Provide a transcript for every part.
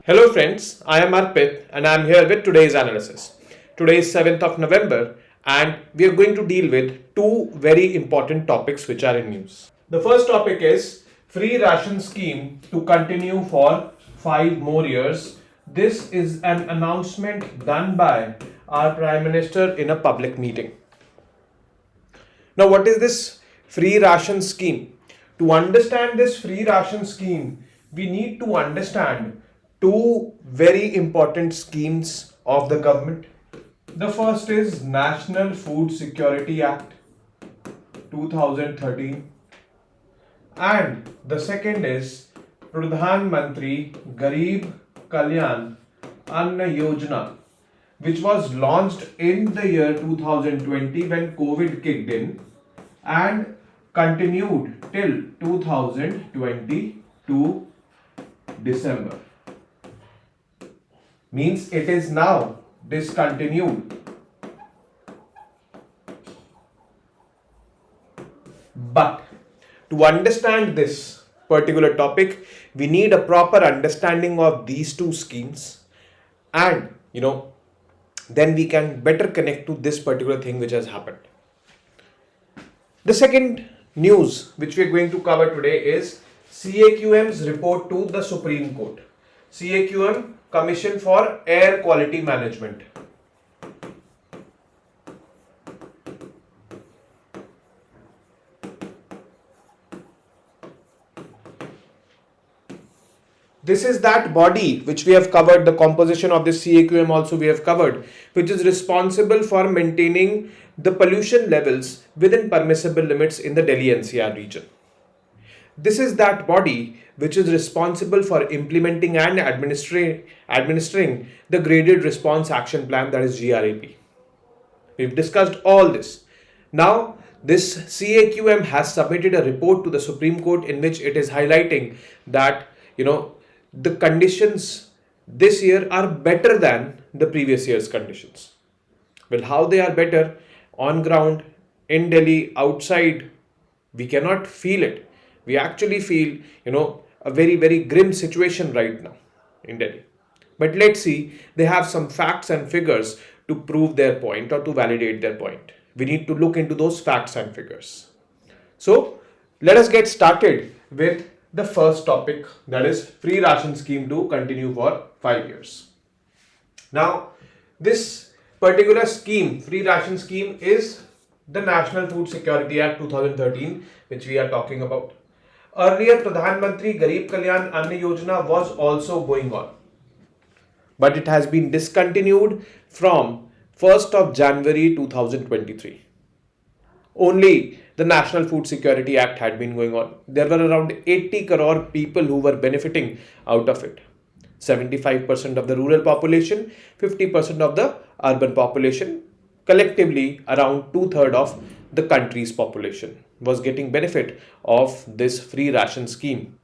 Hello friends, I am Arpit and I am here with today's analysis. Today is 7th of November and we are going to deal with two very important topics which are in news. The first topic is free ration scheme to continue for 5 more years. This is an announcement done by our Prime Minister in a public meeting. Now what is this free ration scheme? To understand this free ration scheme, we need to understand two very important schemes of the government. The first is National Food Security Act 2013 and the second is Pradhan Mantri Garib Kalyan Anna Yojana, which was launched in the year 2020 when COVID kicked in and continued till 2022 December. Means it is now discontinued. But to understand this particular topic, we need a proper understanding of these two schemes and then we can better connect to this particular thing which has happened. The second news which we are going to cover today is CAQM's report to the Supreme Court. CAQM, Commission for Air Quality Management. This is that body which we have covered, the composition of this CAQM also we have covered, which is responsible for maintaining the pollution levels within permissible limits in the Delhi NCR region. This is that body which is responsible for implementing and administering the Graded Response Action Plan, that is GRAP. We've discussed all this. Now, this CAQM has submitted a report to the Supreme Court in which it is highlighting that, the conditions this year are better than the previous year's conditions. Well, how they are better? On ground, in Delhi, outside, we cannot feel it. We actually feel, a very, very grim situation right now in Delhi. But let's see, they have some facts and figures to prove their point or to validate their point. We need to look into those facts and figures. So, let us get started with the first topic, that is free ration scheme to continue for 5 years. Now, this particular scheme, free ration scheme, is the National Food Security Act 2013, which we are talking about. Earlier, Pradhan Mantri Garib Kalyan Anna Yojana was also going on, but it has been discontinued from 1st of January 2023. Only the National Food Security Act had been going on. There were around 80 crore people who were benefiting out of it. 75% of the rural population, 50% of the urban population, collectively around 2/3 of the country's population was getting benefit of this free ration scheme,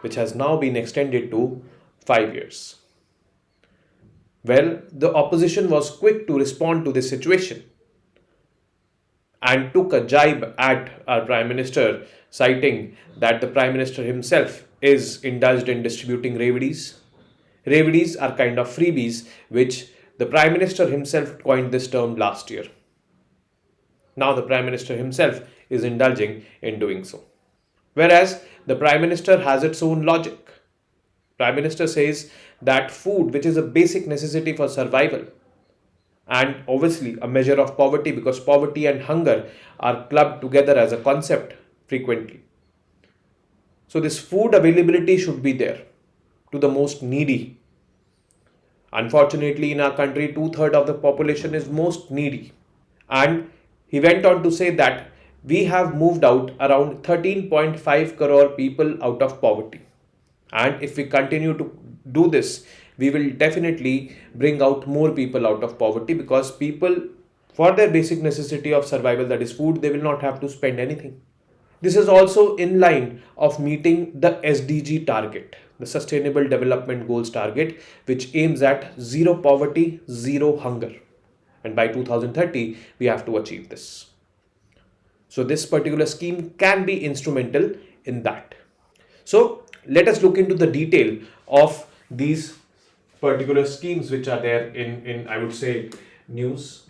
which has now been extended to 5 years. Well, the opposition was quick to respond to this situation and took a jibe at our Prime Minister, citing that the Prime Minister himself is indulged in distributing reveries. Reveries are kind of freebies, which the Prime Minister himself coined this term last year. Now the Prime Minister himself is indulging in doing so. Whereas the Prime Minister has its own logic. Prime Minister says that food, which is a basic necessity for survival, and obviously a measure of poverty, because poverty and hunger are clubbed together as a concept frequently. So this food availability should be there to the most needy. Unfortunately, in our country, 2/3 of the population is most needy. And he went on to say that we have moved out around 13.5 crore people out of poverty. And if we continue to do this, we will definitely bring out more people out of poverty, because people, for their basic necessity of survival, that is food, they will not have to spend anything. This is also in line of meeting the SDG target, the Sustainable Development Goals target, which aims at zero poverty, zero hunger. And by 2030, we have to achieve this. So this particular scheme can be instrumental in that. So let us look into the detail of these particular schemes which are there in I would say news.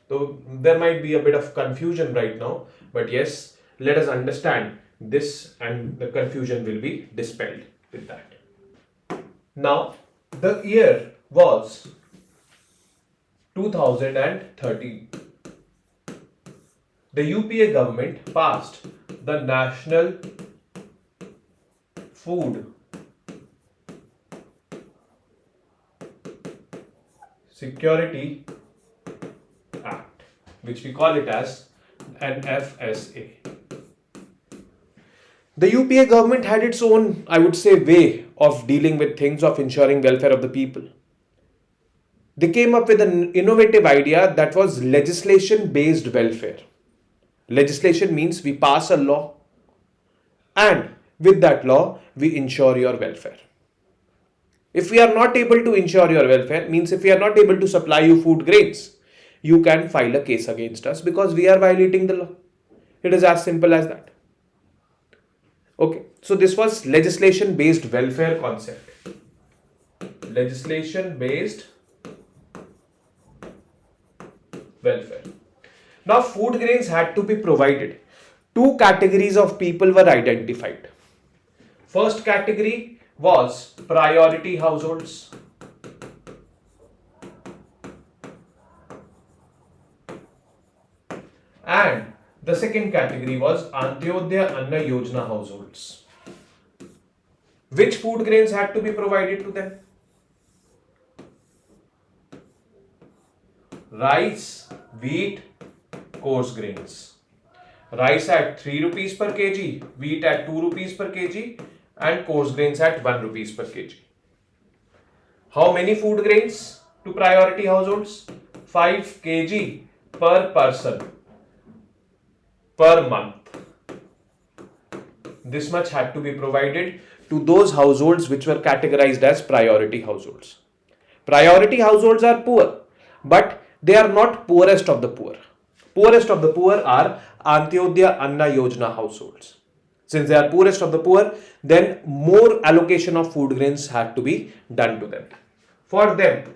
So there might be a bit of confusion right now, but yes, let us understand this and the confusion will be dispelled with that. Now, the year was 2013. The UPA government passed the National Food Security Act, which we call it as an FSA. The UPA government had its own, I would say, way of dealing with things, of ensuring welfare of the people. They came up with an innovative idea that was legislation-based welfare. Legislation means we pass a law and with that law we ensure your welfare. If we are not able to ensure your welfare, means if we are not able to supply you food grains, you can file a case against us because we are violating the law. It is as simple as that. Okay, so this was legislation based welfare concept. Legislation based welfare. Now, food grains had to be provided. Two categories of people were identified. First category was priority households. And the second category was Antyodaya Anna Yojana households. Which food grains had to be provided to them? Rice, wheat, coarse grains. Rice at 3 rupees per kg, wheat at 2 rupees per kg, and coarse grains at 1 rupees per kg. How many food grains to priority households? 5 kg per person per month. This much had to be provided to those households which were categorized as priority households. Priority households are poor, but they are not poorest of the poor. Poorest of the poor are Antyodaya Anna Yojana households. Since they are poorest of the poor, then more allocation of food grains had to be done to them. For them,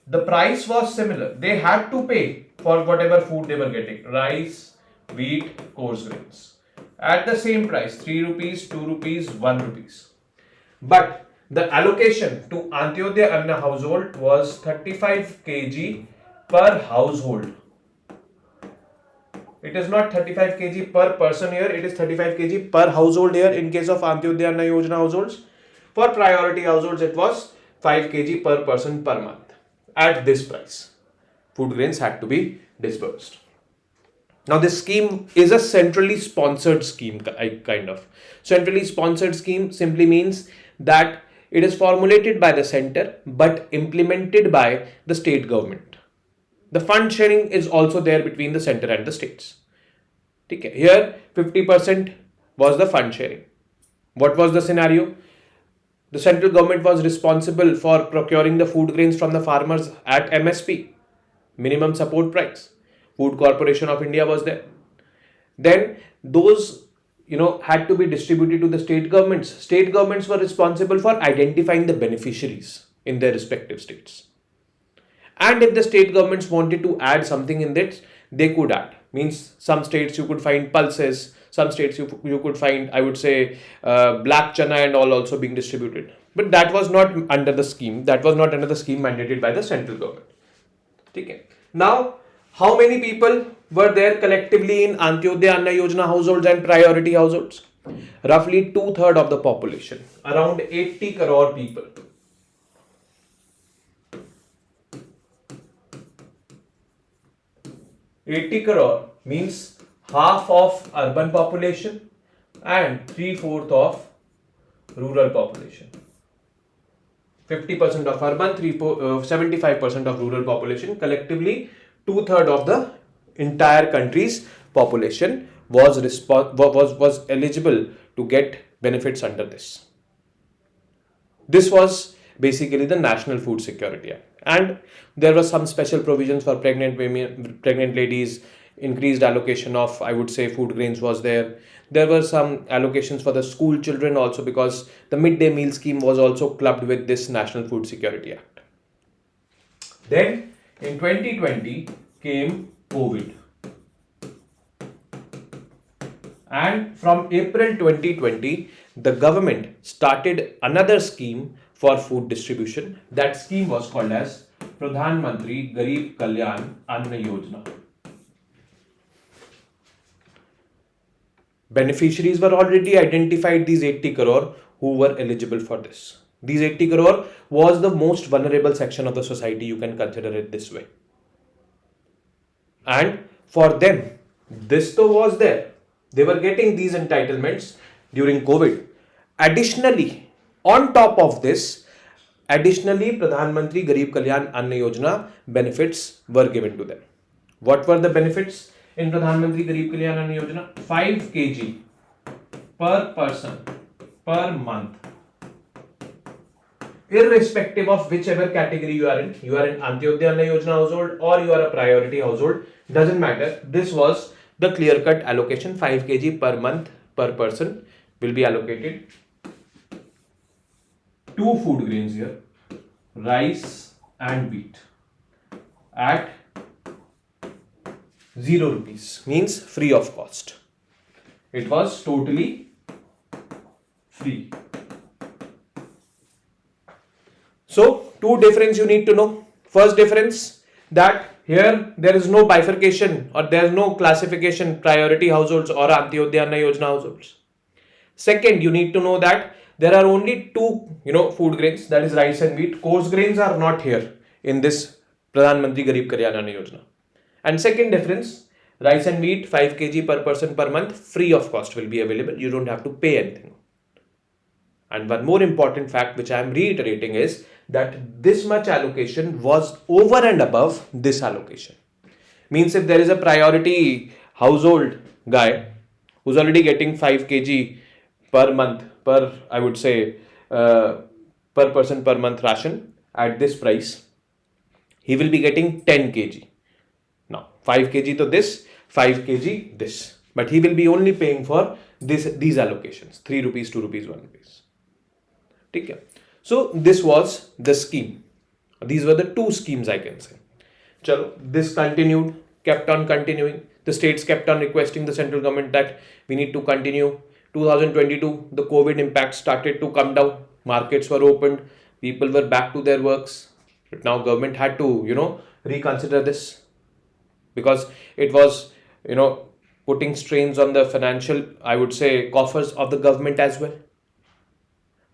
the price was similar. They had to pay for whatever food they were getting. Rice, wheat, coarse grains. At the same price, 3 rupees, 2 rupees, 1 rupees. But the allocation to Antyodaya Anna household was 35 kg per household. It is not 35 kg per person here, it is 35 kg per household here in case of Antyodaya Anna Yojana households. For priority households, it was 5 kg per person per month. At this price, food grains had to be disbursed. Now, this scheme is a centrally sponsored scheme, kind of. Centrally sponsored scheme simply means that it is formulated by the center but implemented by the state government. The fund sharing is also there between the center and the states. Okay. Here 50% was the fund sharing. What was the scenario? The central government was responsible for procuring the food grains from the farmers at MSP, minimum support price. Food Corporation of India was there. Then those had to be distributed to the state governments. State governments were responsible for identifying the beneficiaries in their respective states. And if the state governments wanted to add something in that, they could add. Means some states you could find pulses, some states you could find, I would say, black chana and all also being distributed. But that was not under the scheme. That was not under the scheme mandated by the central government. Okay. Now, how many people were there collectively in Antyodaya Anna Yojana households and priority households? Roughly 2/3 of the population, around 80 crore people. 80 crore means half of urban population and 3/4 of rural population. 50% of urban, 75% of rural population. Collectively, 2/3 of the entire country's population was eligible to get benefits under this. This was basically the National Food Security Act. And there were some special provisions for pregnant women, pregnant ladies, increased allocation of, I would say, food grains was there. There were some allocations for the school children also, because the midday meal scheme was also clubbed with this National Food Security Act. Then in 2020 came COVID. And from April 2020, the government started another scheme for food distribution. That scheme was called as Pradhan Mantri Garib Kalyan Anna Yojana. Beneficiaries were already identified, these 80 crore who were eligible for this. These 80 crore was the most vulnerable section of the society, you can consider it this way. And for them, this though was there. They were getting these entitlements during COVID. Additionally, on top of this, Pradhan Mantri Garib Kalyan Anna Yojana benefits were given to them. What were the benefits in Pradhan Mantri Garib Kalyan Anna Yojana? 5 kg per person per month, irrespective of whichever category you are in. You are in Antyodaya Anna Yojana household or you are a priority household, doesn't matter. This was the clear-cut allocation. 5 kg per month per person will be allocated. 2 food grains here, rice and wheat, at 0 rupees, means free of cost. It was totally free. So, 2 difference you need to know. First difference, that here there is no bifurcation or there is no classification, priority households or Antyodaya Anna Yojana households. Second, you need to know that there are only 2 food grains, that is rice and wheat. Coarse grains are not here in this Pradhan Mantri Garib Kalyan Anna Yojana. And second difference, rice and wheat 5 kg per person per month, free of cost will be available. You don't have to pay anything. And one more important fact which I am reiterating is that this much allocation was over and above this allocation. Means if there is a priority household guy who's already getting 5 kg per month, per, I would say, per person per month ration at this price, he will be getting 10 kg. Now 5 kg to this, 5 kg this, but he will be only paying for these allocations, 3 rupees, 2 rupees, 1 rupees. Okay. So this was the scheme. These were the 2 schemes, I can say. Chalo, this continued, kept on continuing. The states kept on requesting the central government that we need to continue. 2022, the COVID impact started to come down. Markets were opened. People were back to their works. But now government had to, reconsider this, because it was, putting strains on the financial, I would say, coffers of the government as well.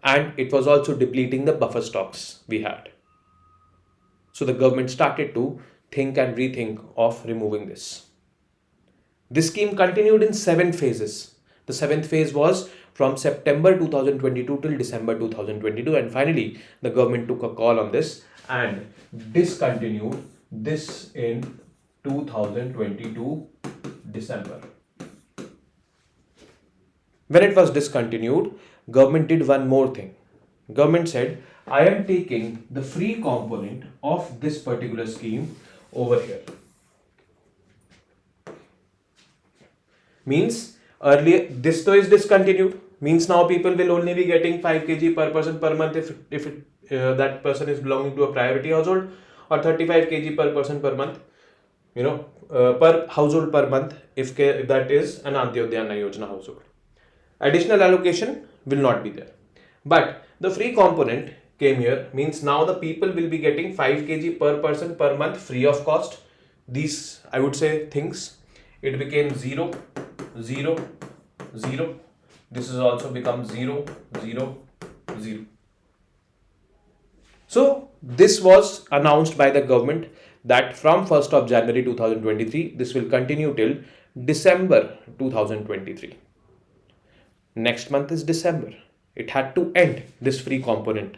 And it was also depleting the buffer stocks we had. So the government started to think and rethink of removing this. This scheme continued in 7 phases. The 7th phase was from September 2022 till December 2022, and finally the government took a call on this and discontinued this in 2022 December. When it was discontinued, government did one more thing. Government said, I am taking the free component of this particular scheme over here. Means earlier this though is discontinued, means now people will only be getting 5 kg per person per month if that person is belonging to a priority household, or 35 kg per person per month, per household per month if that is an Antyodaya Anna Yojana household. Additional allocation will not be there. But the free component came here, means now the people will be getting 5 kg per person per month free of cost. These, I would say, things. It became 0, 0, 0. This has also become 0, 0, 0. So this was announced by the government that from 1st of January 2023, this will continue till December 2023. Next month is December. It had to end, this free component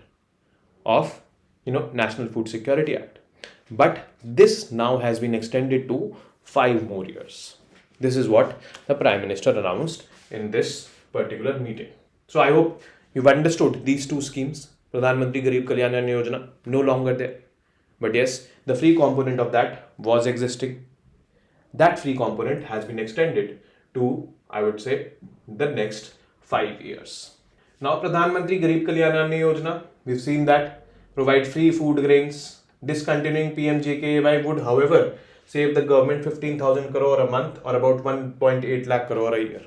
of National Food Security Act. But this now has been extended to 5 more years. This is what the Prime Minister announced in this particular meeting. So I hope you've understood these 2 schemes. Pradhan Mantri Garib Kalyan Anna Yojana, no longer there. But yes, the free component of that was existing. that free component has been extended to, I would say, the next 5 years. Now, Pradhan Mantri Garib Kalyan Anna Yojana, we've seen that provide free food grains. Discontinuing PMJKY would, however, save the government 15,000 crore a month or about 1.8 lakh crore a year.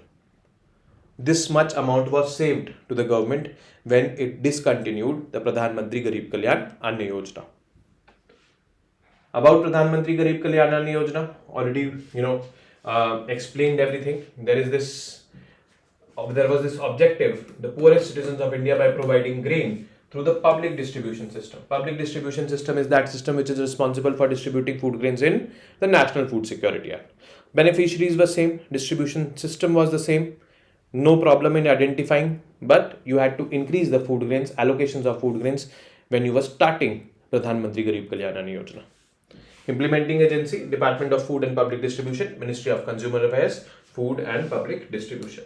This much amount was saved to the government when it discontinued the Pradhan Mantri Garib Kalyan Anna Yojana. About Pradhan Mantri Garib Kalyan Anna Yojana, already explained everything. There was this objective: the poorest citizens of India by providing grain through the public distribution system. Public distribution system is that system which is responsible for distributing food grains in the National Food Security Act. Beneficiaries were same, distribution system was the same, no problem in identifying, but you had to increase the food grains, allocations of food grains when you were starting Pradhan Mantri Garib Kalyan Anna Yojana. Implementing agency, Department of Food and Public Distribution, Ministry of Consumer Affairs, Food and Public Distribution.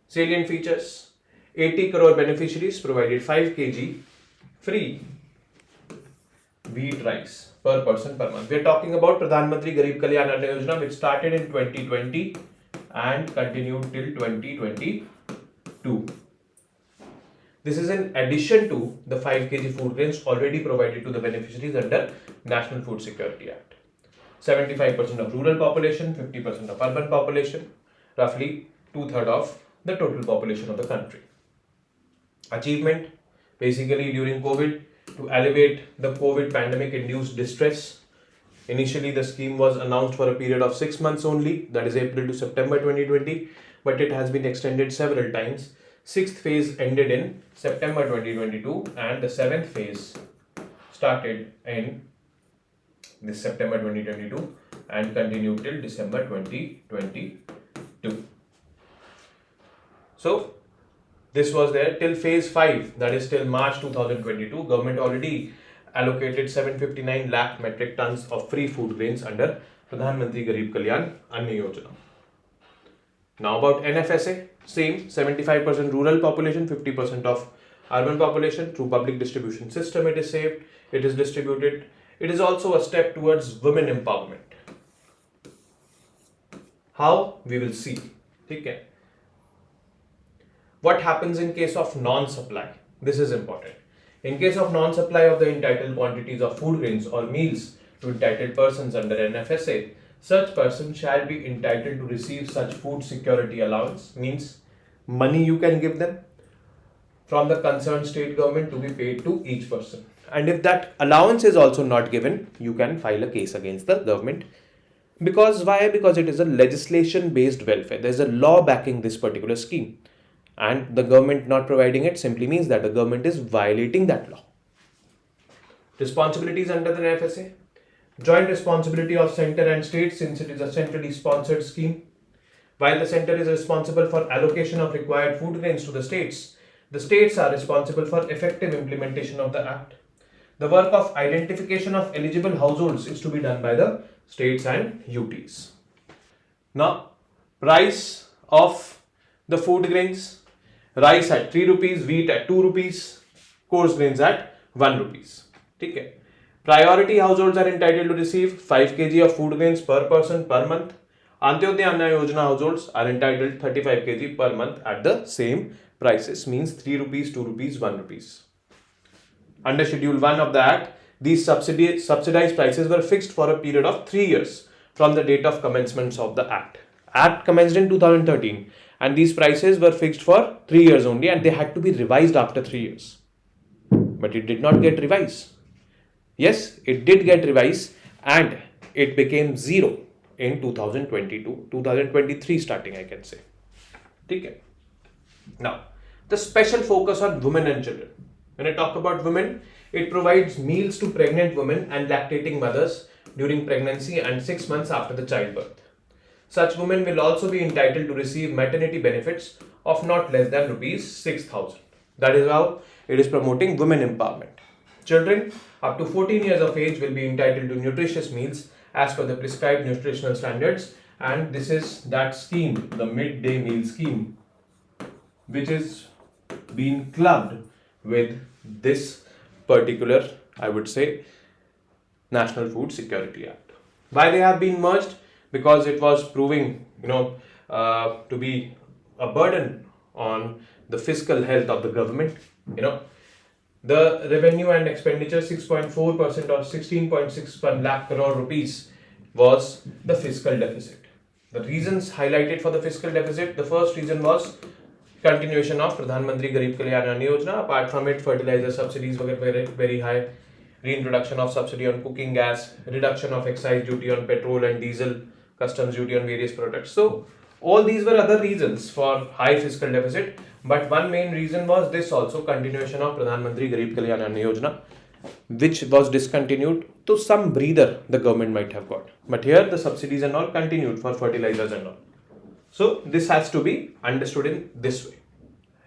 Salient features: 80 crore beneficiaries provided 5 kg free wheat rice per person per month. We are talking about Pradhan Mantri Garib Kalyan Anna Yojana, which started in 2020 and continued till 2022. This is in addition to the 5 kg food grains already provided to the beneficiaries under National Food Security Act. 75% of rural population, 50% of urban population, roughly 2/3 of the total population of the country. Achievement: basically during COVID, to alleviate the COVID pandemic induced distress. Initially, the scheme was announced for a period of 6 months only, that is April to September 2020, but it has been extended several times. 6th phase ended in September 2022 and the 7th phase started in this September 2022 and continued till December 2022. So this was there till phase 5, that is till March 2022. Government already allocated 759 lakh metric tons of free food grains under Pradhan Mantri Garib Kalyan Anna Yojana. Now about NFSA, same 75% rural population, 50% of urban population. Through public distribution system it is saved, it is distributed. It is also a step towards women empowerment. How? We will see. Okay. What happens in case of non-supply? This is important. In case of non-supply of the entitled quantities of food grains or meals to entitled persons under NFSA, such person shall be entitled to receive such food security allowance, means money you can give them from the concerned state government to be paid to each person. And if that allowance is also not given, you can file a case against the government. Because why? Because it is a legislation based welfare. There is a law backing this particular scheme. And the government not providing it simply means that the government is violating that law. Responsibilities under the NFSA. Joint responsibility of center and state, since it is a centrally sponsored scheme. While the center is responsible for allocation of required food grains to the states are responsible for effective implementation of the act. The work of identification of eligible households is to be done by the states and UTs. Now, price of the food grains: rice at 3 rupees, wheat at 2 rupees, coarse grains at 1 rupees. Okay. Priority households are entitled to receive 5 kg of food grains per person per month. Antyodaya Anna Yojana households are entitled 35 kg per month at the same prices, means 3 rupees, 2 rupees, 1 rupees. Under Schedule 1 of the Act, these subsidized prices were fixed for a period of 3 years from the date of commencement of the Act. Act commenced in 2013 and these prices were fixed for 3 years only, and they had to be revised after 3 years. But it did not get revised. Yes, it did get revised and it became zero in 2023 starting, I can say. Okay. Now, the special focus on women and children. When I talk about women, it provides meals to pregnant women and lactating mothers during pregnancy and 6 months after the childbirth. Such women will also be entitled to receive maternity benefits of not less than rupees 6,000. That is how it is promoting women empowerment. Children up to 14 years of age will be entitled to nutritious meals as per the prescribed nutritional standards, and this is that scheme, the midday meal scheme, which is being clubbed with this particular, I would say, National Food Security Act. Why they have been merged? Because it was proving, to be a burden on the fiscal health of the government. You know, the revenue and expenditure 6.4% or 16.61 lakh crore rupees was the fiscal deficit. The reasons highlighted for the fiscal deficit, the first reason was continuation of Pradhan Mantri Garib Kalyan Anna Yojana. Apart from it, fertilizer subsidies were very high, reintroduction of subsidy on cooking gas, reduction of excise duty on petrol and diesel, customs duty on various products. So all these were other reasons for high fiscal deficit, but one main reason was this also, continuation of Pradhan Mantri Garib Kalyan Anna Yojana, which was discontinued. So some breather the government might have got, but here the subsidies and all continued for fertilizers and all. So this has to be understood in this way.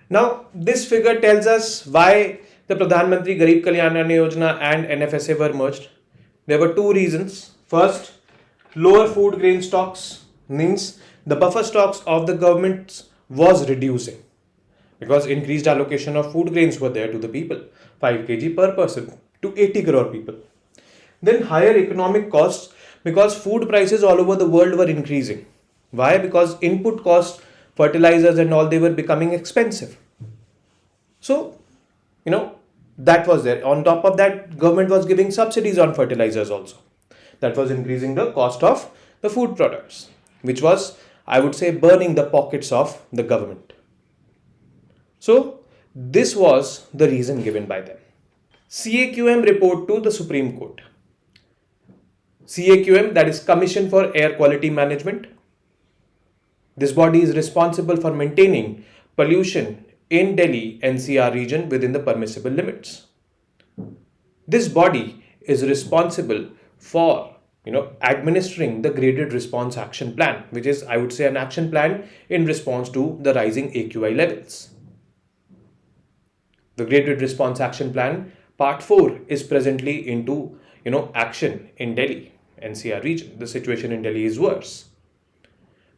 Now this figure tells us why the Pradhan Mantri Garib Kalyan Anna Yojana and NFSA were merged. There were two reasons. First, lower food grain stocks means the buffer stocks of the government was reducing because increased allocation of food grains were there to the people, 5 kg per person to 80 crore people. Then higher economic costs because food prices all over the world were increasing. Why? Because input costs, fertilizers and all, they were becoming expensive. So, that was there. On top of that, government was giving subsidies on fertilizers also. That was increasing the cost of the food products, which was, I would say, burning the pockets of the government. So, this was the reason given by them. CAQM report to the Supreme Court. CAQM, that is Commission for Air Quality Management. This body is responsible for maintaining pollution in Delhi NCR region within the permissible limits. This body is responsible for administering the graded response action plan, which is, I would say, an action plan in response to the rising AQI levels. The graded response action plan part 4 is presently into action in Delhi NCR region. The situation in Delhi is worse.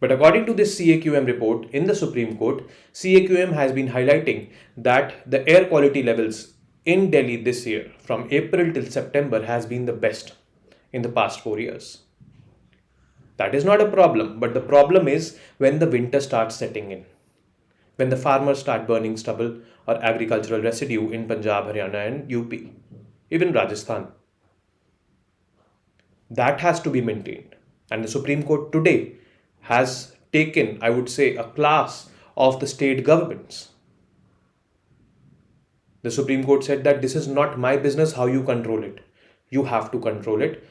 But according to this CAQM report in the Supreme Court, CAQM has been highlighting that the air quality levels in Delhi this year from April till September has been the best in the past 4 years. That is not a problem, but the problem is when the winter starts setting in, when the farmers start burning stubble or agricultural residue in Punjab, Haryana and UP, even Rajasthan. That has to be maintained. And the Supreme Court today has taken, I would say, a class of the state governments. The Supreme Court said that this is not my business how you control it. You have to control it.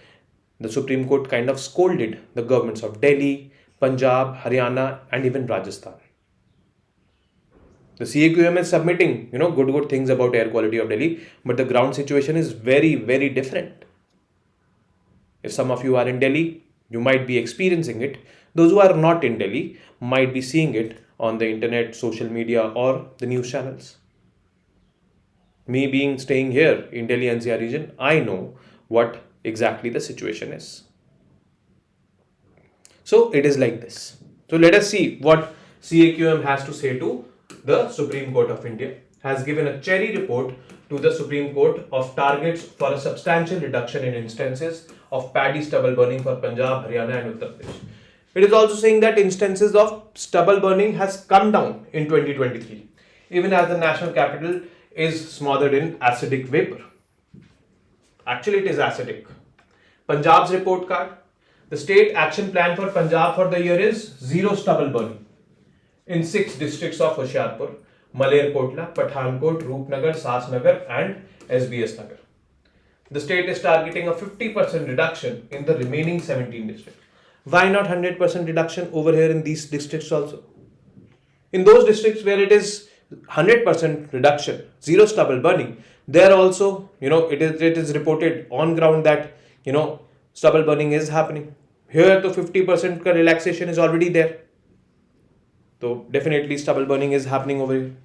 The Supreme Court kind of scolded the governments of Delhi, Punjab, Haryana and even Rajasthan. The CAQM is submitting, good things about air quality of Delhi, but the ground situation is very, very different. If some of you are in Delhi, you might be experiencing it. Those who are not in Delhi might be seeing it on the internet, social media or the news channels. Me staying here in Delhi NCR region, I know what exactly the situation is. So it is like this. So let us see what CAQM has to say to the Supreme Court of India. Has given a cherry report to the Supreme Court of targets for a substantial reduction in instances of paddy stubble burning for Punjab, Haryana and Uttar Pradesh. It is also saying that instances of stubble burning has come down in 2023, even as the national capital is smothered in acidic vapor. Actually, it is acidic. Punjab's report card. The state action plan for Punjab for the year is zero stubble burning in 6 districts of Hoshiarpur, Malerkotla, Pathankot, Roopnagar, Sasnagar and SBS Nagar. The state is targeting a 50% reduction in the remaining 17 districts. Why not 100% reduction over here in these districts also? In those districts where it is 100% reduction, zero stubble burning, there also, it is reported on ground that, stubble burning is happening. Here the 50% relaxation is already there. So definitely stubble burning is happening over here.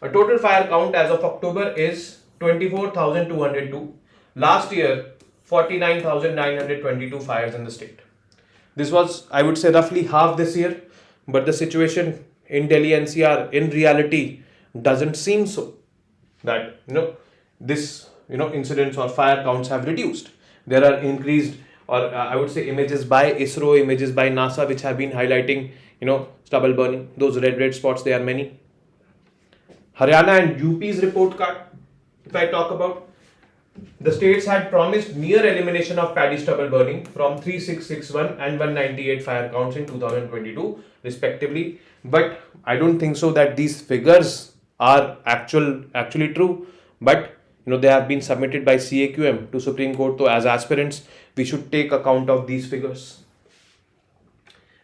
A total fire count as of October is 24,202. Last year, 49,922 fires in the state. This was, I would say, roughly half this year, but the situation in Delhi NCR in reality doesn't seem so. That, this, incidents or fire counts have reduced. There are increased or I would say images by ISRO, images by NASA, which have been highlighting, stubble burning. Those red spots, they are many. Haryana and UP's report card, if I talk about, the states had promised near elimination of paddy stubble burning from 3661 and 198 fire counts in 2022 respectively, but I don't think so that these figures are actually true, but they have been submitted by CAQM to Supreme Court, so as aspirants we should take account of these figures.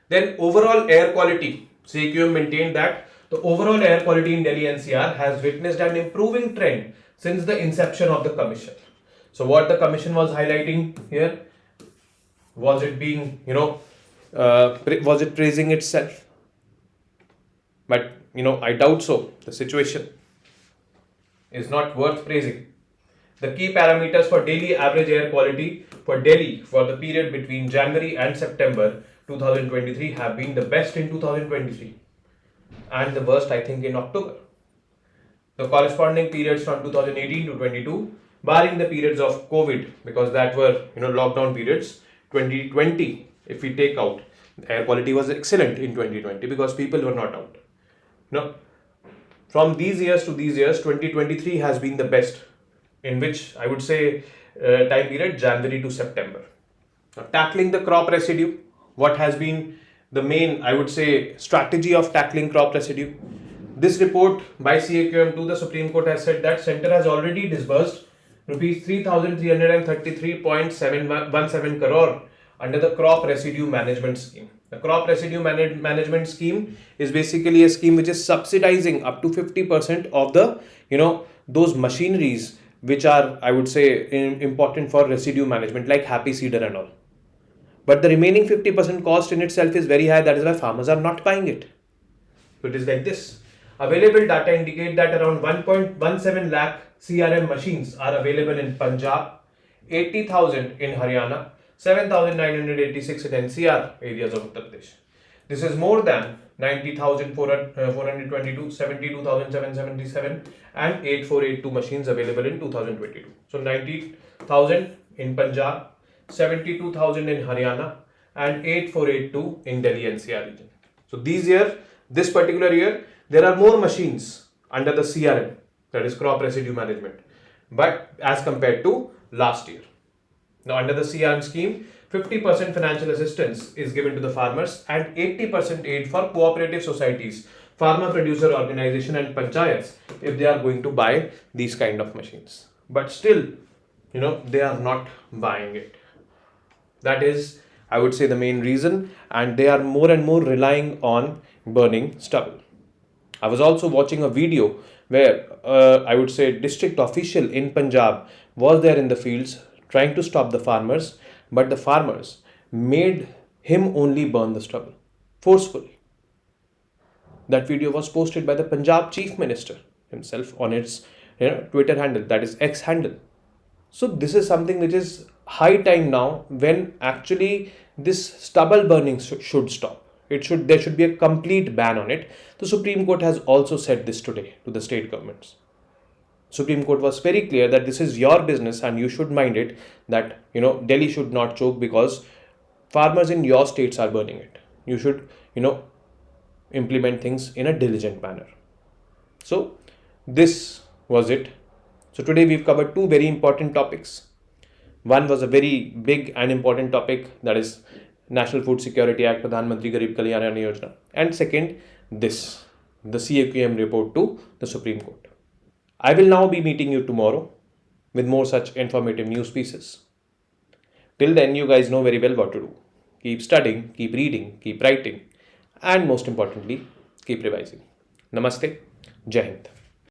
Then overall air quality, CAQM maintained that the overall air quality in Delhi NCR has witnessed an improving trend since the inception of the commission. So what the commission was highlighting here, was it being, was it praising itself? But, I doubt so. The situation is not worth praising. The key parameters for daily average air quality for Delhi for the period between January and September 2023 have been the best in 2023 and the worst, I think, in October. The corresponding periods from 2018 to 22, barring the periods of COVID, because that were lockdown periods, 2020, if we take out, air quality was excellent in 2020 because people were not out. From these years to these years, 2023 has been the best, in which I would say time period January to September. Now, tackling the crop residue, what has been the main, I would say, strategy of tackling crop residue? This report by CAQM to the Supreme Court has said that Centre has already disbursed rupees 3,333.717 crore under the crop residue management scheme. The crop residue management scheme is basically a scheme which is subsidizing up to 50% of the, those machineries which are, I would say, important for residue management, like happy seeder and all. But the remaining 50% cost in itself is very high. That is why farmers are not buying it. So it is like this. Available data indicate that around 1.17 lakh CRM machines are available in Punjab, 80,000 in Haryana, 7,986 in NCR areas of Uttar Pradesh. This is more than 90,422, 72,777 and 8,482 machines available in 2022. So 90,000 in Punjab, 72,000 in Haryana and 8,482 in Delhi NCR region. So this particular year, there are more machines under the CRM, that is crop residue management, but as compared to last year. Now under the CRM scheme, 50% financial assistance is given to the farmers and 80% aid for cooperative societies, farmer producer organization and panchayats if they are going to buy these kind of machines. But still, they are not buying it. That is, I would say, the main reason, and they are more and more relying on burning stubble. I was also watching a video where I would say district official in Punjab was there in the fields trying to stop the farmers, but the farmers made him only burn the stubble forcefully. That video was posted by the Punjab Chief Minister himself on its Twitter handle, that is X handle. So this is something which is high time now, when actually this stubble burning should stop. There should be a complete ban on it. The Supreme Court has also said this today to the state governments. Supreme Court was very clear that this is your business and you should mind it, that Delhi should not choke because farmers in your states are burning it. You should implement things in a diligent manner. So this was it. So today we've covered two very important topics. One was a very big and important topic, that is National Food Security Act, Pradhan Mantri Garib Kalyan Ann Yojana. And second, the CAQM report to the Supreme Court. I will now be meeting you tomorrow with more such informative news pieces. Till then, you guys know very well what to do. Keep studying, keep reading, keep writing, and most importantly, keep revising. Namaste. Jai Hind.